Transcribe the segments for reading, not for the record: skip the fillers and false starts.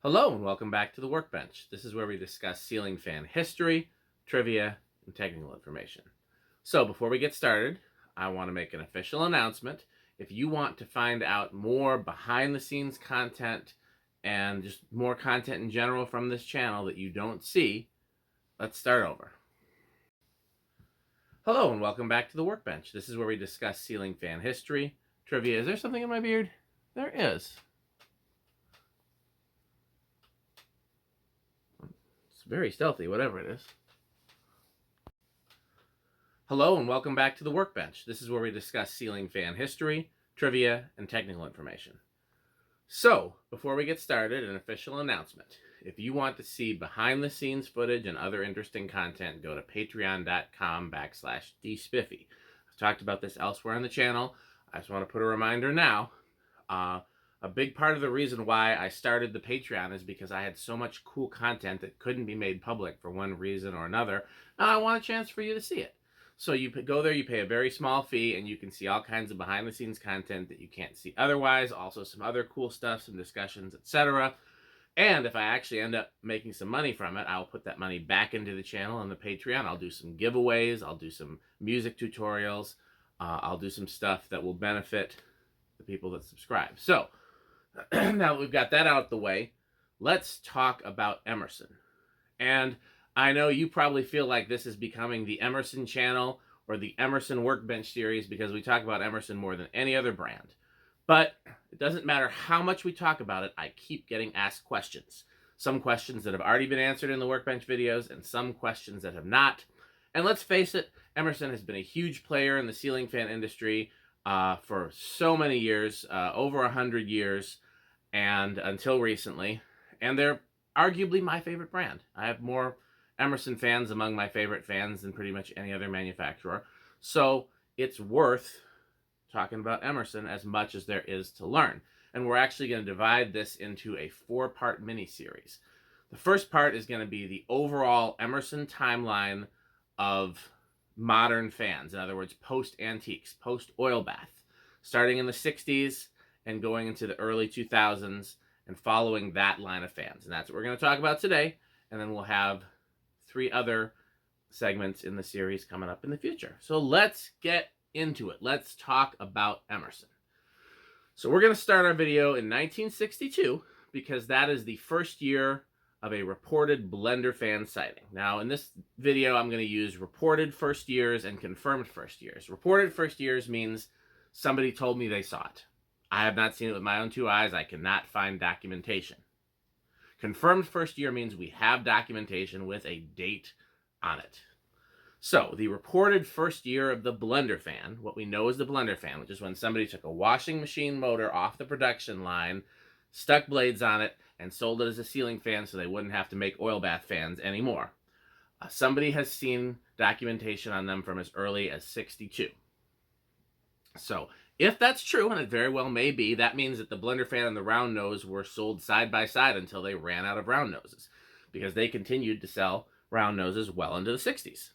Hello and welcome back to the Workbench. This is where we discuss ceiling fan history, trivia, and technical information. So before we get started, I want to make an official announcement. If you want to find out more behind the scenes content and just more content in general from this channel that you don't see, let's start over. Hello and welcome back to the Workbench. This is where we discuss ceiling fan history, trivia. Is there something in my beard? There is. Very stealthy, whatever it is. Hello and welcome back to the Workbench. This is where we discuss ceiling fan history, trivia, and technical information. So, before we get started, an official announcement. If you want to see behind the scenes footage and other interesting content, go to patreon.com/dspiffy. I've talked about this elsewhere on the channel. I just want to put a reminder now. A big part of the reason why I started the Patreon is because I had so much cool content that couldn't be made public for one reason or another. Now I want a chance for you to see it. So you go there, you pay a very small fee, and you can see all kinds of behind-the-scenes content that you can't see otherwise. Also some other cool stuff, some discussions, etc. And if I actually end up making some money from it, I'll put that money back into the channel and the Patreon. I'll do some giveaways. I'll do some music tutorials. I'll do some stuff that will benefit the people that subscribe. So, now that we've got that out of the way, let's talk about Emerson. And I know you probably feel like this is becoming the Emerson channel or the Emerson Workbench series because we talk about Emerson more than any other brand. But it doesn't matter how much we talk about it, I keep getting asked questions. Some questions that have already been answered in the Workbench videos and some questions that have not. And let's face it, Emerson has been a huge player in the ceiling fan industry for so many years, over 100 years, and until recently. And they're arguably my favorite brand. I have more Emerson fans among my favorite fans than pretty much any other manufacturer. So it's worth talking about Emerson as much as there is to learn. And we're actually going to divide this into a 4-part mini-series. The first part is going to be the overall Emerson timeline of modern fans. In other words, post-antiques, post-oil bath, starting in the 60s and going into the early 2000s and following that line of fans. And that's what we're going to talk about today. And then we'll have 3 other segments in the series coming up in the future. So let's get into it. Let's talk about Emerson. So we're going to start our video in 1962 because that is the first year of a reported blender fan sighting. Now, in this video, I'm going to use reported first years and confirmed first years. Reported first years means somebody told me they saw it. I have not seen it with my own 2 eyes. I cannot find documentation. Confirmed first year means we have documentation with a date on it. So, the reported first year of the blender fan, what we know is the blender fan, which is when somebody took a washing machine motor off the production line, stuck blades on it, and sold it as a ceiling fan so they wouldn't have to make oil bath fans anymore. Somebody has seen documentation on them from as early as 62. So, if that's true, and it very well may be, that means that the blender fan and the round nose were sold side by side until they ran out of round noses, because they continued to sell round noses well into the 60s.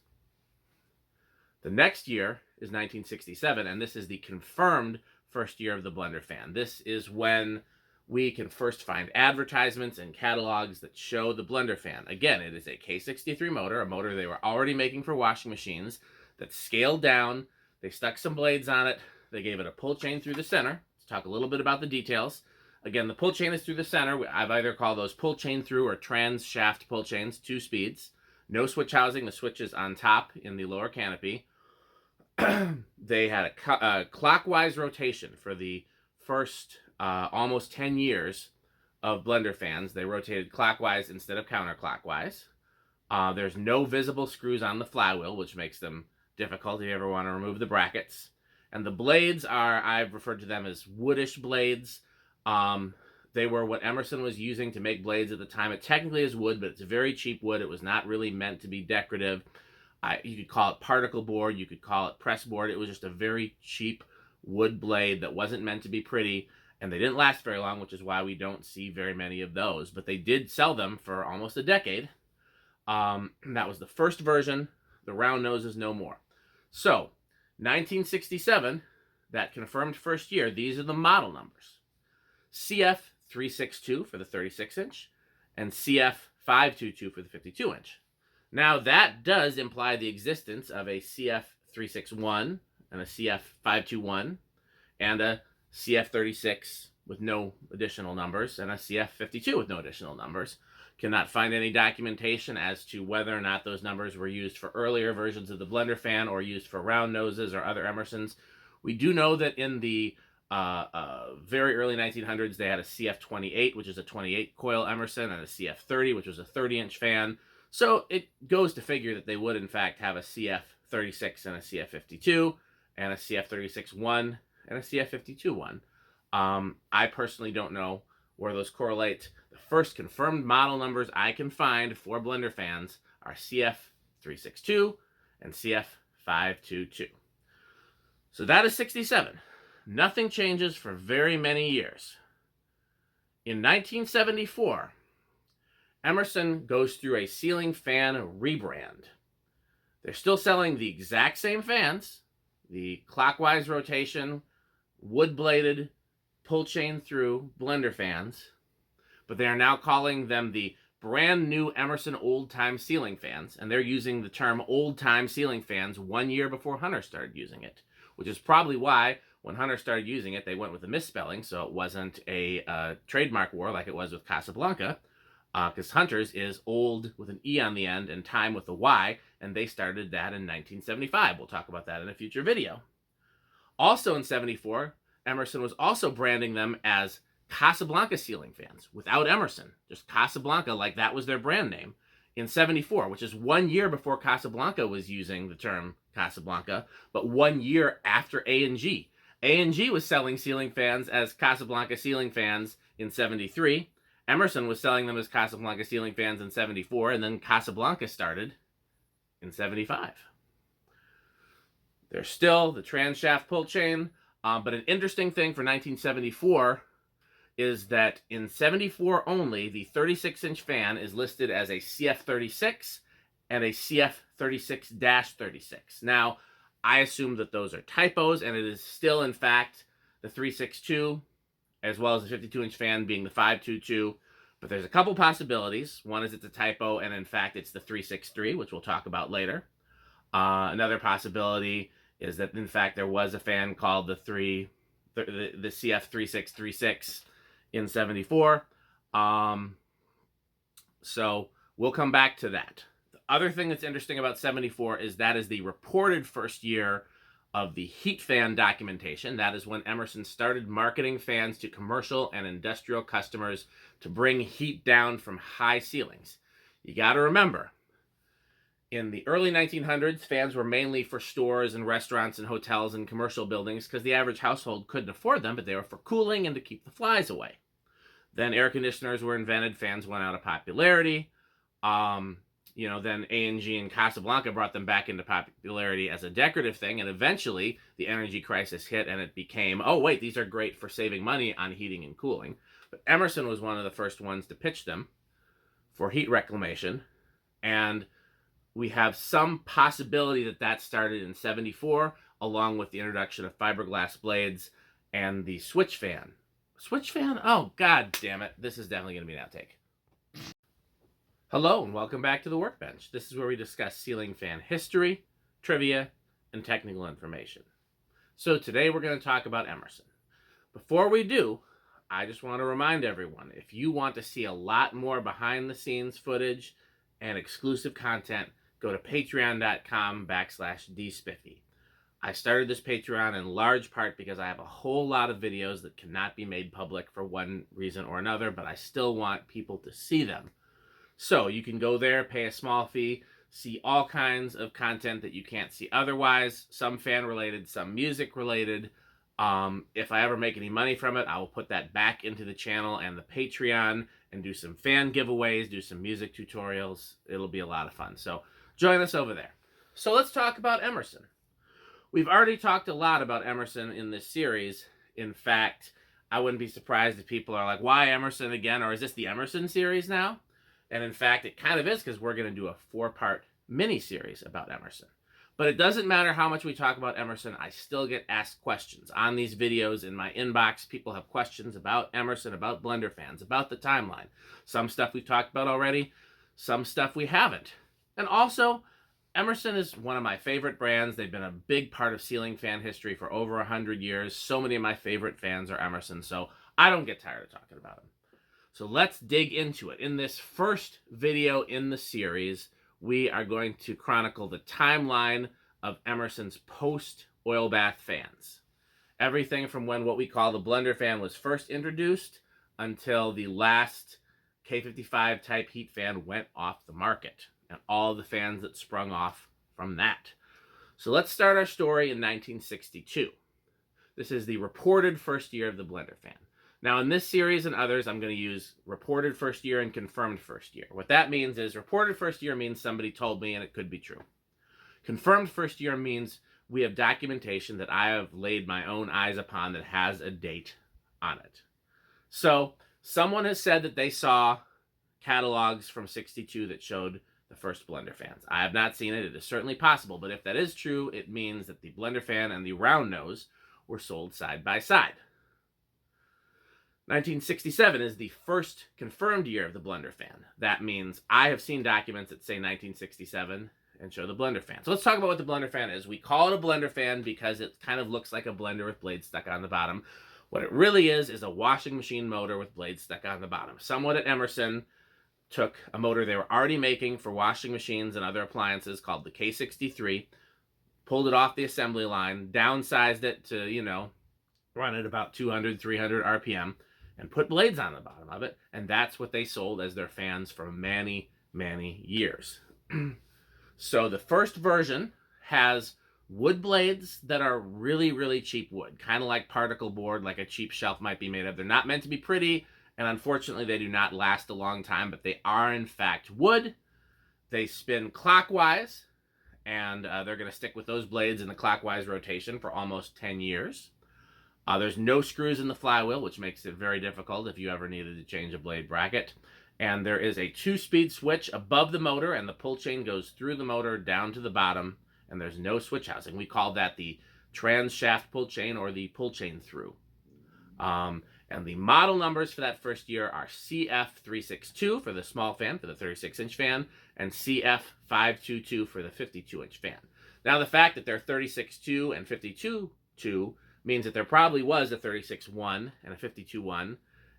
The next year is 1967, and this is the confirmed first year of the blender fan. This is when we can first find advertisements and catalogs that show the blender fan. Again, it is a K63 motor, a motor they were already making for washing machines, that's scaled down. They stuck some blades on it. They gave it a pull chain through the center. Let's talk a little bit about the details. Again, the pull chain is through the center. I've either called those pull chain through or trans shaft pull chains, 2 speeds. No switch housing. The switch is on top in the lower canopy. They had a clockwise rotation for the first almost 10 years of blender fans. They rotated clockwise instead of counterclockwise. There's no visible screws on the flywheel, which makes them difficult if you ever want to remove the brackets. And the blades are, I've referred to them as woodish blades. They were what Emerson was using to make blades at the time. It technically is wood, but it's very cheap wood. It was not really meant to be decorative. You could call it particle board. You could call it press board. It was just a very cheap wood blade that wasn't meant to be pretty. And they didn't last very long, which is why we don't see very many of those. But they did sell them for almost a decade. That was the first version. The round nose is no more. So, 1967, that confirmed first year, these are the model numbers. CF362 for the 36-inch, and CF522 for the 52-inch. Now, that does imply the existence of a CF361 and a CF521 and a CF36 with no additional numbers and a CF52 with no additional numbers. Cannot find any documentation as to whether or not those numbers were used for earlier versions of the blender fan or used for round noses or other Emersons. We do know that in the very early 1900s, they had a CF28, which is a 28 coil Emerson, and a CF30, which was a 30-inch fan. So it goes to figure that they would, in fact, have a CF36 and a CF52, and a CF36-1 and a CF52-1. I personally don't know where those correlate. The first confirmed model numbers I can find for blender fans are CF362 and CF522. So that is 67. Nothing changes for very many years. In 1974, Emerson goes through a ceiling fan rebrand. They're still selling the exact same fans, the clockwise rotation, wood-bladed, pull chain through blender fans, but they are now calling them the brand new Emerson old-time ceiling fans, and they're using the term old-time ceiling fans 1 year before Hunter started using it, which is probably why when Hunter started using it, they went with a misspelling, so it wasn't a trademark war like it was with Casablanca, because Hunter's is old with an E on the end and time with a Y, and they started that in 1975. We'll talk about that in a future video. Also in 74, Emerson was also branding them as Casablanca ceiling fans without Emerson, just Casablanca, like that was their brand name in 74, which is 1 year before Casablanca was using the term Casablanca, but 1 year after A&G. A&G was selling ceiling fans as Casablanca ceiling fans in 73. Emerson was selling them as Casablanca ceiling fans in 74, and then Casablanca started in 75. There's still the transhaft pull chain, but an interesting thing for 1974 is that in 74 only, the 36-inch fan is listed as a CF36 and a CF36-36. Now, I assume that those are typos, and it is still, in fact, the 362, as well as the 52-inch fan being the 522. But there's a couple possibilities. One is it's a typo, and in fact, it's the 363, which we'll talk about later. Another possibility is that, in fact, there was a fan called the CF3636 in 74. So we'll come back to that. The other thing that's interesting about 74 is that is the reported first year of the heat fan documentation. That is when Emerson started marketing fans to commercial and industrial customers to bring heat down from high ceilings. You got to remember, in the early 1900s, fans were mainly for stores and restaurants and hotels and commercial buildings because the average household couldn't afford them, but they were for cooling and to keep the flies away. Then air conditioners were invented, fans went out of popularity. Then A&G and Casablanca brought them back into popularity as a decorative thing, and eventually the energy crisis hit and it became, oh wait, these are great for saving money on heating and cooling. But Emerson was one of the first ones to pitch them for heat reclamation, and we have some possibility that that started in 74, along with the introduction of fiberglass blades and the switch fan. Switch fan? Oh, god damn it. This is definitely going to be an outtake. Hello, and welcome back to the Workbench. This is where we discuss ceiling fan history, trivia, and technical information. So today we're going to talk about Emerson. Before we do, I just want to remind everyone, if you want to see a lot more behind-the-scenes footage and exclusive content, go to patreon.com/dspiffy. I started this Patreon in large part because I have a whole lot of videos that cannot be made public for one reason or another, but I still want people to see them. So you can go there, pay a small fee, see all kinds of content that you can't see otherwise, some fan-related, some music-related. If I ever make any money from it, I will put that back into the channel and the Patreon and do some fan giveaways, do some music tutorials. It'll be a lot of fun. So join us over there. So let's talk about Emerson. We've already talked a lot about Emerson in this series. In fact, I wouldn't be surprised if people are like, why Emerson again? Or is this the Emerson series now? And in fact, it kind of is, because we're going to do a 4-part mini-series about Emerson. But it doesn't matter how much we talk about Emerson, I still get asked questions on these videos in my inbox. People have questions about Emerson, about blender fans, about the timeline. Some stuff we've talked about already, some stuff we haven't. And also, Emerson is one of my favorite brands. They've been a big part of ceiling fan history for over 100 years. So many of my favorite fans are Emerson, so I don't get tired of talking about them. So let's dig into it. In this first video in the series, we are going to chronicle the timeline of Emerson's post-oil bath fans. Everything from when what we call the blender fan was first introduced until the last K55 type heat fan went off the market, and all the fans that sprung off from that. So let's start our story in 1962. This is the reported first year of the blender fan. Now, in this series and others, I'm going to use reported first year and confirmed first year. What that means is reported first year means somebody told me and it could be true. Confirmed first year means we have documentation that I have laid my own eyes upon that has a date on it. So someone has said that they saw catalogs from 62 that showed the first blender fans. I have not seen it. It is certainly possible, but if that is true, it means that the blender fan and the round nose were sold side by side. 1967 is the first confirmed year of the blender fan. That means I have seen documents that say 1967 and show the blender fan. So let's talk about what the blender fan is. We call it a blender fan because it kind of looks like a blender with blades stuck on the bottom. What it really is a washing machine motor with blades stuck on the bottom. Someone at Emerson took a motor they were already making for washing machines and other appliances called the K63, pulled it off the assembly line, downsized it to, run at about 200, 300 RPM, and put blades on the bottom of it, and that's what they sold as their fans for many, many years. So the first version has wood blades that are really, really cheap wood, kind of like particle board, like a cheap shelf might be made of. They're not meant to be pretty, and unfortunately they do not last a long time, but they are in fact wood. They spin clockwise, and they're going to stick with those blades in the clockwise rotation for almost 10 years. There's no screws in the flywheel, which makes it very difficult if you ever needed to change a blade bracket. And there is a 2-speed switch above the motor, and the pull chain goes through the motor down to the bottom, and there's no switch housing. We call that the trans shaft pull chain or the pull chain through. And the model numbers for that first year are CF362 for the small fan, for the 36-inch fan, and CF522 for the 52-inch fan. Now, the fact that they're 36.2 and 52.2 means that there probably was a 36.1 and a 52.1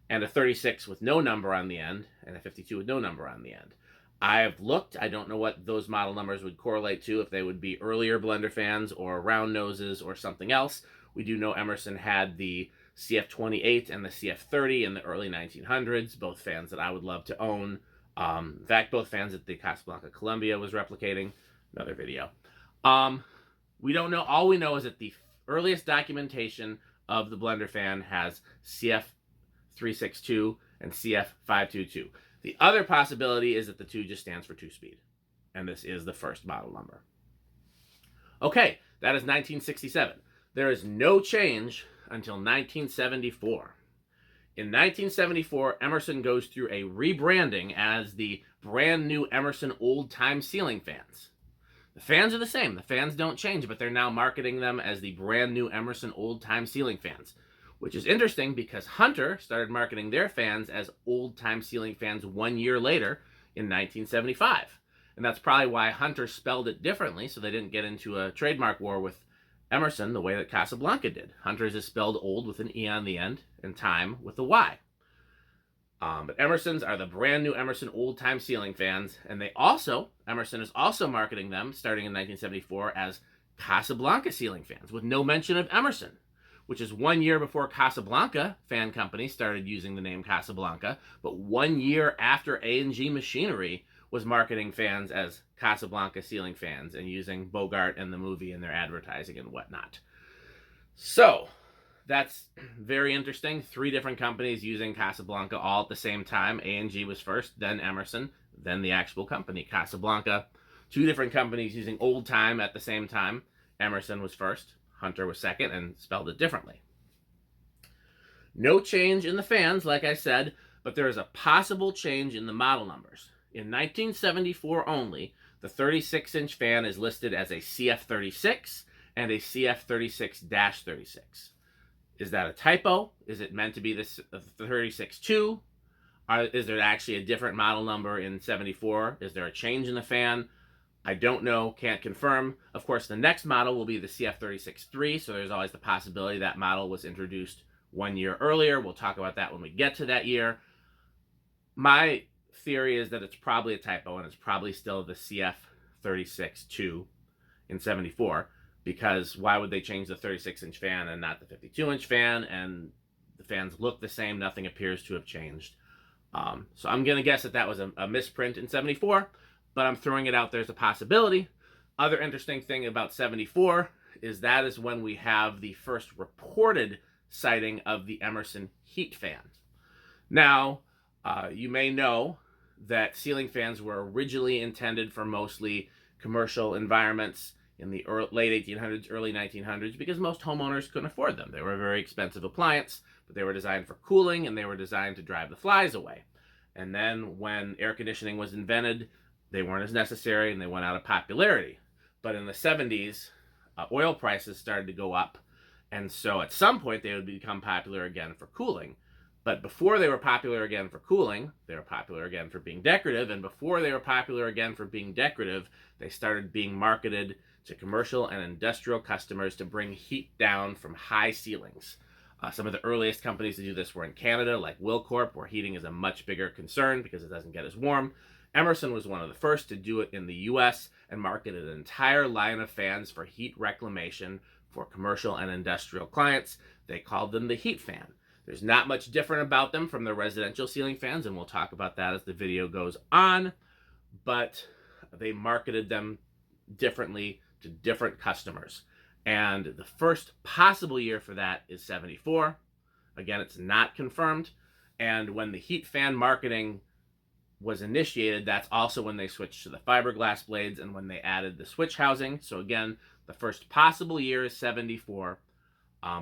and a 36 with no number on the end and a 52 with no number on the end. I've looked. I don't know what those model numbers would correlate to, if they would be earlier blender fans or round noses or something else. We do know Emerson had the CF28 and the CF30 in the early 1900s, both fans that I would love to own. In fact, both fans that the Casablanca Columbia was replicating. Another video. We don't know. All we know is that the earliest documentation of the blender fan has CF362 and CF522. The other possibility is that the 2 just stands for 2-speed, and this is the first model number. Okay, that is 1967. There is no change until 1974. In 1974, Emerson goes through a rebranding as the brand new Emerson old-time ceiling fans. The fans are the same. The fans don't change, but they're now marketing them as the brand new Emerson old-time ceiling fans, which is interesting because Hunter started marketing their fans as old-time ceiling fans 1 year later in 1975. And that's probably why Hunter spelled it differently, so they didn't get into a trademark war with Emerson the way that Casablanca did. Hunter's is spelled old with an E on the end and time with a Y. But Emerson's are the brand new Emerson old-time ceiling fans, and Emerson is also marketing them starting in 1974 as Casablanca ceiling fans with no mention of Emerson, which is 1 year before Casablanca Fan Company started using the name Casablanca, but 1 year after A&G Machinery was marketing fans as Casablanca ceiling fans and using Bogart and the movie in their advertising and whatnot. So that's very interesting. 3 different companies using Casablanca all at the same time. A&G was first, then Emerson, then the actual company, Casablanca. 2 different companies using old time at the same time. Emerson was first, Hunter was second, and spelled it differently. No change in the fans, like I said, but there is a possible change in the model numbers. In 1974 only, the 36-inch fan is listed as a CF36 and a CF36-36. Is that a typo? Is it meant to be this 36-2? Is there actually a different model number in 74? Is there a change in the fan? I don't know, can't confirm. Of course, the next model will be the CF36-3, so there's always the possibility that model was introduced 1 year earlier. We'll talk about that when we get to that year. My theory is that it's probably a typo, and it's probably still the CF36-2 in 74, because why would they change the 36-inch fan and not the 52-inch fan? And the fans look the same. Nothing appears to have changed. So I'm going to guess that that was a misprint in 74, but I'm throwing it out there as a possibility. Other interesting thing about 74 is that is when we have the first reported sighting of the Emerson Heat Fan. Now, you may know that ceiling fans were originally intended for mostly commercial environments in the late 1800s, early 1900s, because most homeowners couldn't afford them. They were a very expensive appliance, but they were designed for cooling, and they were designed to drive the flies away. And then when air conditioning was invented, they weren't as necessary, and they went out of popularity. But in the 70s, oil prices started to go up, and so at some point they would become popular again for cooling. But before they were popular again for cooling, they were popular again for being decorative, and before they were popular again for being decorative, they started being marketed to commercial and industrial customers to bring heat down from high ceilings. Some of the earliest companies to do this were in Canada, like Wilcorp, where heating is a much bigger concern because it doesn't get as warm. Emerson was one of the first to do it in the US and marketed an entire line of fans for heat reclamation for commercial and industrial clients. They called them the Heat Fan. There's not much different about them from the residential ceiling fans, and we'll talk about that as the video goes on, but they marketed them differently to different customers. And the first possible year for that is 74. Again, it's not confirmed. And when the heat fan marketing was initiated, that's also when they switched to the fiberglass blades and when they added the switch housing. So again, the first possible year is 74,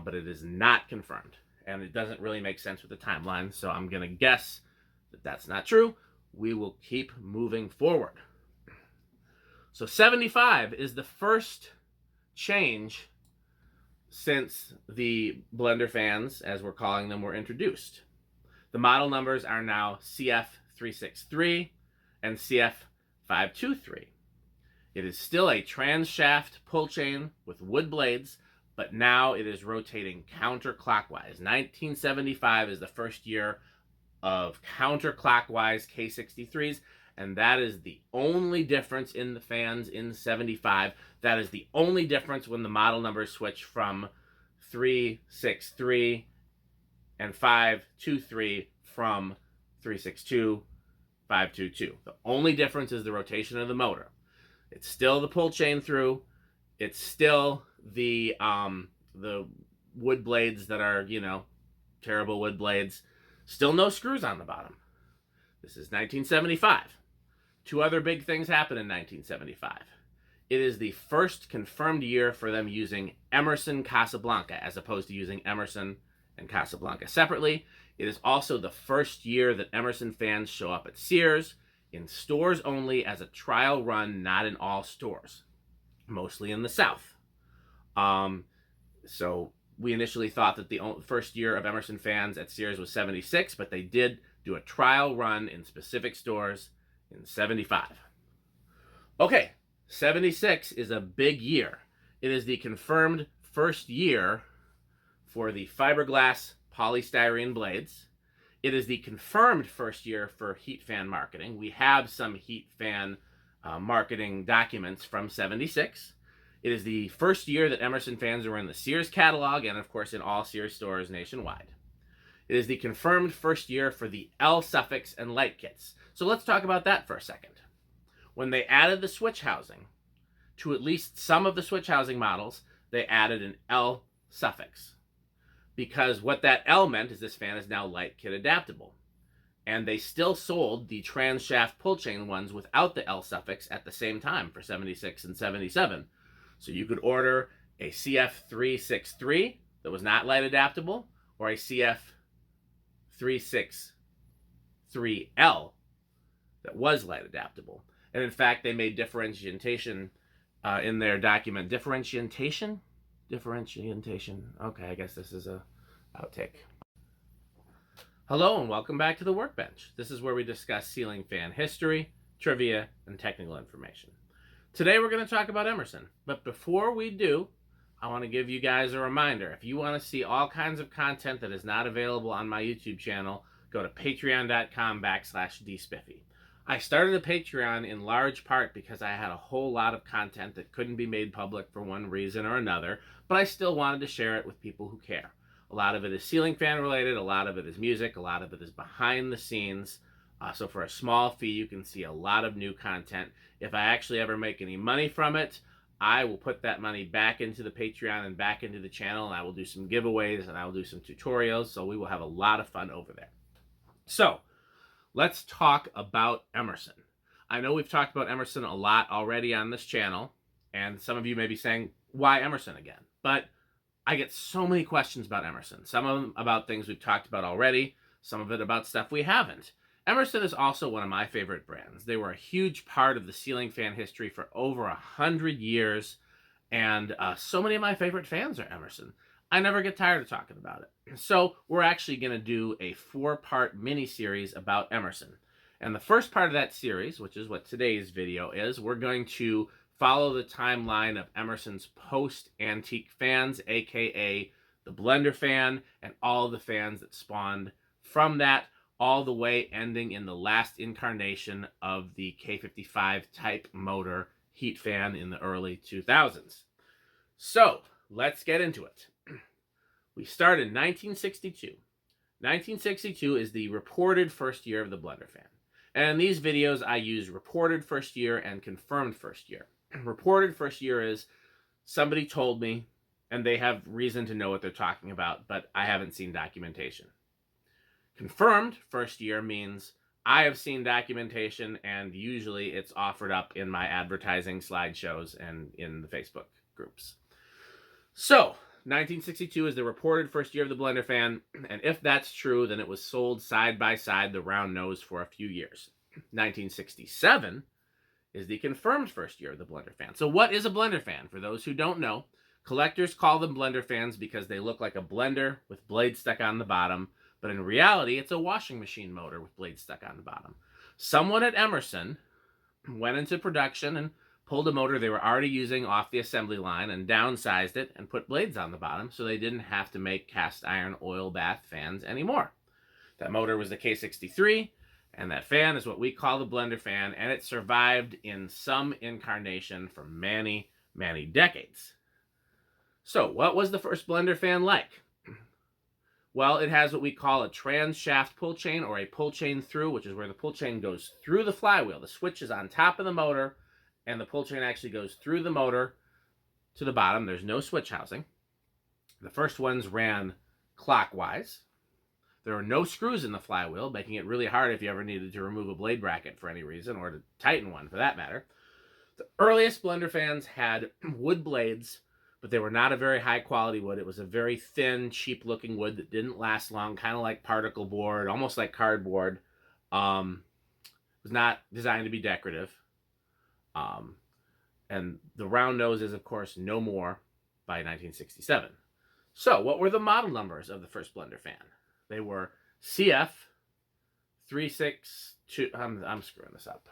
but it is not confirmed. And it doesn't really make sense with the timeline, so I'm going to guess that that's not true. We will keep moving forward. So 75 is the first change since the blender fans, as we're calling them, were introduced. The model numbers are now CF363 and CF523. It is still a trans-shaft pull chain with wood blades, but now it is rotating counterclockwise. 1975 is the first year of counterclockwise K63s, and that is the only difference in the fans in 75. That is the only difference when the model numbers switch from 363 and 523 from 362, 522. The only difference is the rotation of the motor. It's still the pull chain through. It's still the wood blades that are, terrible wood blades. Still no screws on the bottom. This is 1975. Two other big things happened in 1975. It is the first confirmed year for them using Emerson Casablanca as opposed to using Emerson and Casablanca separately. It is also the first year that Emerson fans show up at Sears, in stores only as a trial run, not in all stores, mostly in the South. So we initially thought that the first year of Emerson fans at Sears was 76, but they did do a trial run in specific stores in 75. Okay, 76 is a big year. It is the confirmed first year for the fiberglass polystyrene blades. It is the confirmed first year for heat fan marketing. We have some heat fan marketing documents from 76. It is the first year that Emerson fans were in the Sears catalog and, of course, in all Sears stores nationwide. It is the confirmed first year for the L suffix and light kits. So let's talk about that for a second. When they added the switch housing to at least some of the switch housing models, they added an L suffix. Because what that L meant is this fan is now light kit adaptable. And they still sold the trans shaft pull chain ones without the L suffix at the same time for 76 and 77. So you could order a CF363 that was not light adaptable, or a CF363L that was light adaptable. And in fact, they made differentiation in their document. Differentiation? Differentiation. Okay, I guess this is a outtake. Hello and welcome back to the Workbench. This is where we discuss ceiling fan history, trivia, and technical information. Today we're going to talk about Emerson. But before we do, I want to give you guys a reminder. If you want to see all kinds of content that is not available on my YouTube channel, go to patreon.com/dspiffy. I started a Patreon in large part because I had a whole lot of content that couldn't be made public for one reason or another, but I still wanted to share it with people who care. A lot of it is ceiling fan related, a lot of it is music, a lot of it is behind the scenes. So for a small fee, you can see a lot of new content. If I actually ever make any money from it, I will put that money back into the Patreon and back into the channel, and I will do some giveaways and I will do some tutorials, so we will have a lot of fun over there. So, let's talk about Emerson. I know we've talked about Emerson a lot already on this channel, and some of you may be saying, why Emerson again? But I get so many questions about Emerson. Some of them about things we've talked about already, some of it about stuff we haven't. Emerson is also one of my favorite brands. They were a huge part of the ceiling fan history for over 100 years, and so many of my favorite fans are Emerson. I never get tired of talking about it. So we're actually going to do a 4-part mini-series about Emerson. And the first part of that series, which is what today's video is, we're going to follow the timeline of Emerson's post-antique fans, aka the blender fan, and all the fans that spawned from that, all the way ending in the last incarnation of the K55 type motor heat fan in the early 2000s. So let's get into it. We start in 1962. 1962 is the reported first year of the blender fan. And in these videos, I use reported first year and confirmed first year. Reported first year is somebody told me, and they have reason to know what they're talking about, but I haven't seen documentation. Confirmed first year means I have seen documentation, and usually it's offered up in my advertising slideshows and in the Facebook groups. So, 1962 is the reported first year of the blender fan, and if that's true, then it was sold side by side, the round nose, for a few years. 1967 is the confirmed first year of the blender fan. So what is a blender fan? For those who don't know, collectors call them blender fans because they look like a blender with blades stuck on the bottom, but in reality, it's a washing machine motor with blades stuck on the bottom. Someone at Emerson went into production and pulled a motor they were already using off the assembly line and downsized it and put blades on the bottom so they didn't have to make cast iron oil bath fans anymore. That motor was the K63, and that fan is what we call the blender fan, and it survived in some incarnation for many, many decades. So what was the first blender fan like? Well, it has what we call a trans-shaft pull chain, or a pull chain through, which is where the pull chain goes through the flywheel. The switch is on top of the motor, and the pull chain actually goes through the motor to the bottom. There's no switch housing. The first ones ran clockwise. There were no screws in the flywheel, making it really hard if you ever needed to remove a blade bracket for any reason, or to tighten one for that matter. The earliest blender fans had wood blades, but they were not a very high quality wood. It was a very thin, cheap looking wood that didn't last long, kind of like particle board, almost like cardboard. It was not designed to be decorative. And the round nose is, of course, no more by 1967. So what were the model numbers of the first blender fan? They were CF 362, I'm screwing this up.